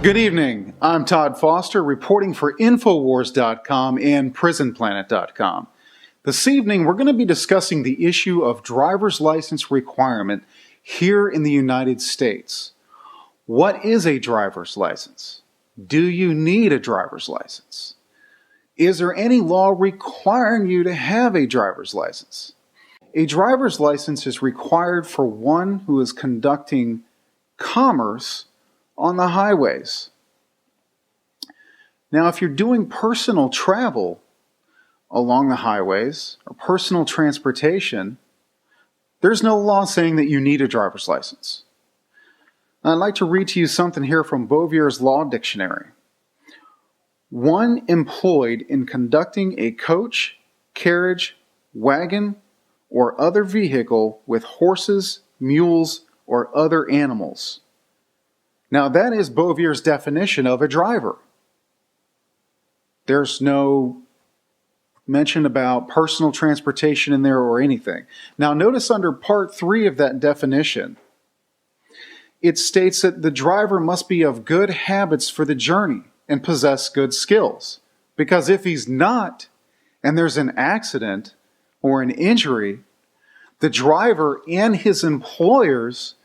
Good evening. I'm Todd Foster, reporting for Infowars.com and PrisonPlanet.com. This evening, we're going to be discussing the issue of driver's license requirement here in the United States. What is a driver's license? Do you need a driver's license? Is there any law requiring you to have a driver's license? A driver's license is required for one who is conducting commerce on the highways. Now, if you're doing personal travel along the highways or personal transportation, there's no law saying that you need a driver's license. I'd like to read to you something here from Bovier's Law Dictionary. One employed in conducting a coach, carriage, wagon, or other vehicle with horses, mules, or other animals. Now, that is Bovier's definition of a driver. There's no mention about personal transportation in there or anything. Now, notice under Part 3 of that definition, it states that the driver must be of good habits for the journey and possess good skills. Because if he's not, and there's an accident or an injury, the driver and his employers,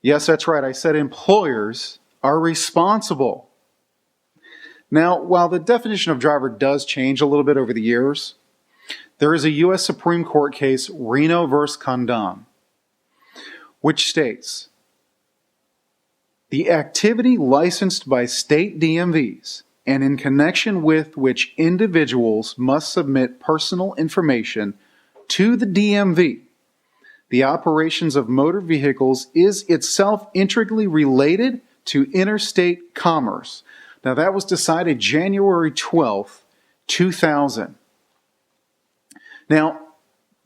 yes, that's right, I said employers, are responsible. Now, while the definition of driver does change a little bit over the years, there is a U.S. Supreme Court case, Reno v. Condon, which states, the activity licensed by state DMVs and in connection with which individuals must submit personal information to the DMV, the operations of motor vehicles is itself intricately related to interstate commerce. Now, that was decided January 12th, 2000. Now,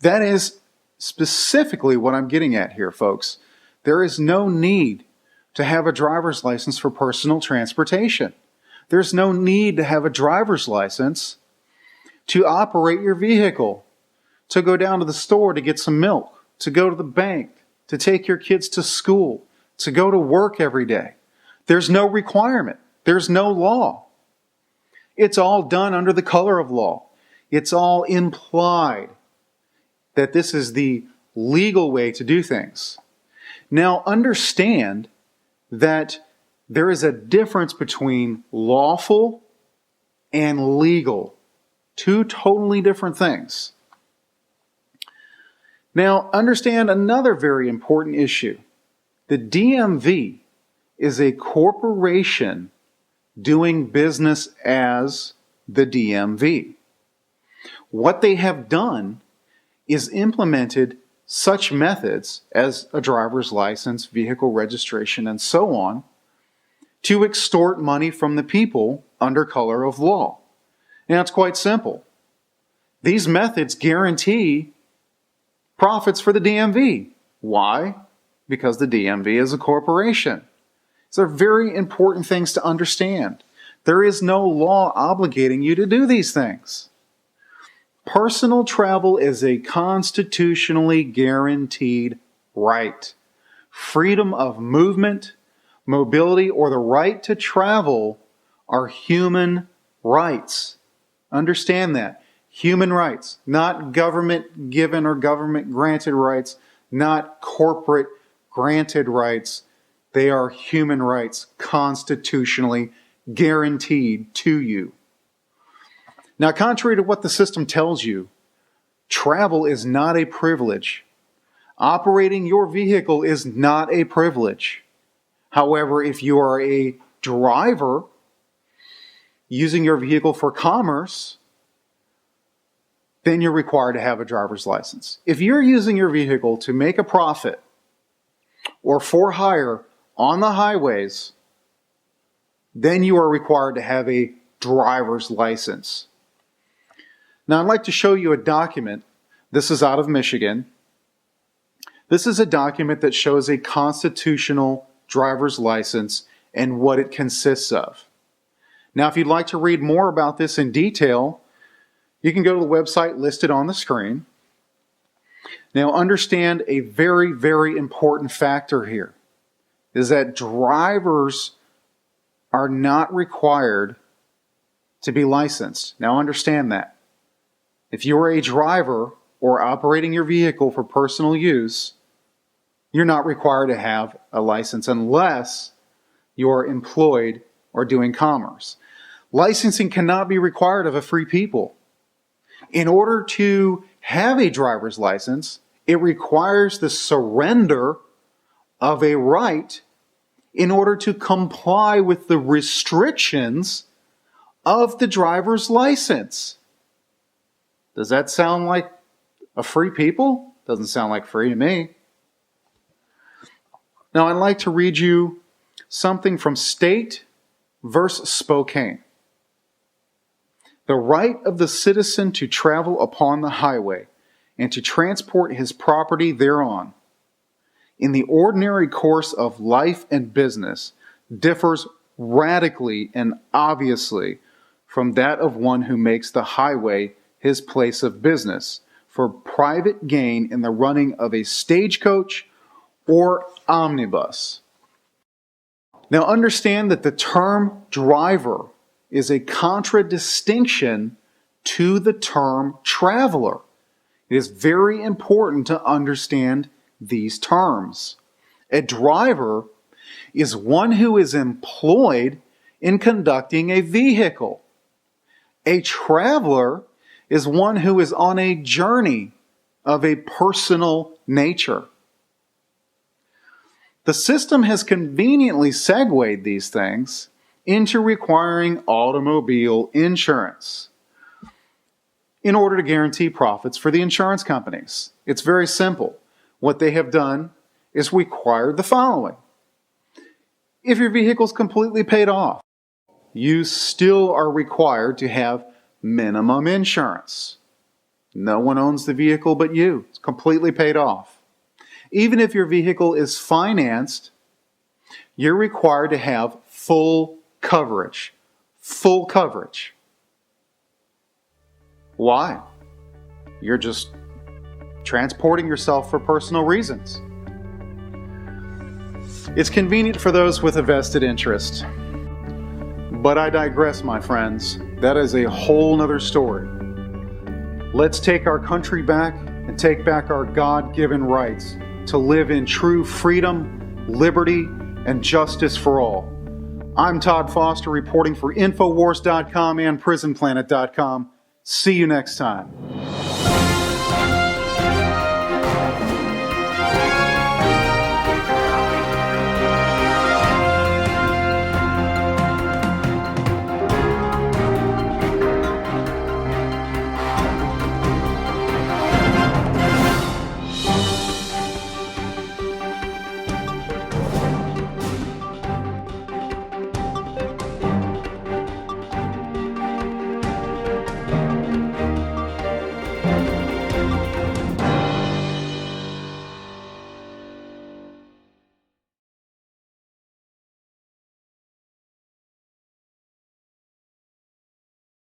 that is specifically what I'm getting at here, folks. There is no need to have a driver's license for personal transportation. There's no need to have a driver's license to operate your vehicle, to go down to the store to get some milk, to go to the bank, to take your kids to school, to go to work every day. There's no requirement. There's no law. It's all done under the color of law. It's all implied that this is the legal way to do things. Now, understand that there is a difference between lawful and legal. Two totally different things. Now, understand another very important issue. The DMV is a corporation doing business as the DMV. What they have done is implemented such methods as a driver's license, vehicle registration, and so on, to extort money from the people under color of law. Now, it's quite simple. These methods guarantee profits for the DMV. Why? Because the DMV is a corporation. These are very important things to understand. There is no law obligating you to do these things. Personal travel is a constitutionally guaranteed right. Freedom of movement, mobility, or the right to travel are human rights. Understand that. Human rights, not government given or government granted rights, not corporate granted rights. They are human rights, constitutionally guaranteed to you. Now, contrary to what the system tells you, travel is not a privilege. Operating your vehicle is not a privilege. However, if you are a driver using your vehicle for commerce, then you're required to have a driver's license. If you're using your vehicle to make a profit or for hire on the highways, then you are required to have a driver's license. Now, I'd like to show you a document. This is out of Michigan. This is a document that shows a constitutional driver's license and what it consists of. Now, if you'd like to read more about this in detail, you can go to the website listed on the screen. Now, understand a very, very important factor here is that drivers are not required to be licensed. Now understand that. If you're a driver or operating your vehicle for personal use, you're not required to have a license unless you're employed or doing commerce. Licensing cannot be required of a free people. In order to have a driver's license, it requires the surrender of a right in order to comply with the restrictions of the driver's license. Does that sound like a free people? Doesn't sound like free to me. Now I'd like to read you something from State versus Spokane. The right of the citizen to travel upon the highway and to transport his property thereon in the ordinary course of life and business differs radically and obviously from that of one who makes the highway his place of business for private gain in the running of a stagecoach or omnibus. Now understand that the term driver is a contradistinction to the term traveler. It is very important to understand these terms. A driver is one who is employed in conducting a vehicle. A traveler is one who is on a journey of a personal nature. The system has conveniently segued these things into requiring automobile insurance in order to guarantee profits for the insurance companies. It's very simple. What they have done is require the following. If your vehicle is completely paid off, you still are required to have minimum insurance. No one owns the vehicle but you. It's completely paid off. Even if your vehicle is financed, you're required to have full coverage. Full coverage. Why? You're just transporting yourself for personal reasons. It's convenient for those with a vested interest. But I digress, my friends. That is a whole nother story. Let's take our country back and take back our God-given rights to live in true freedom, liberty, and justice for all. I'm Todd Foster reporting for Infowars.com and PrisonPlanet.com. See you next time.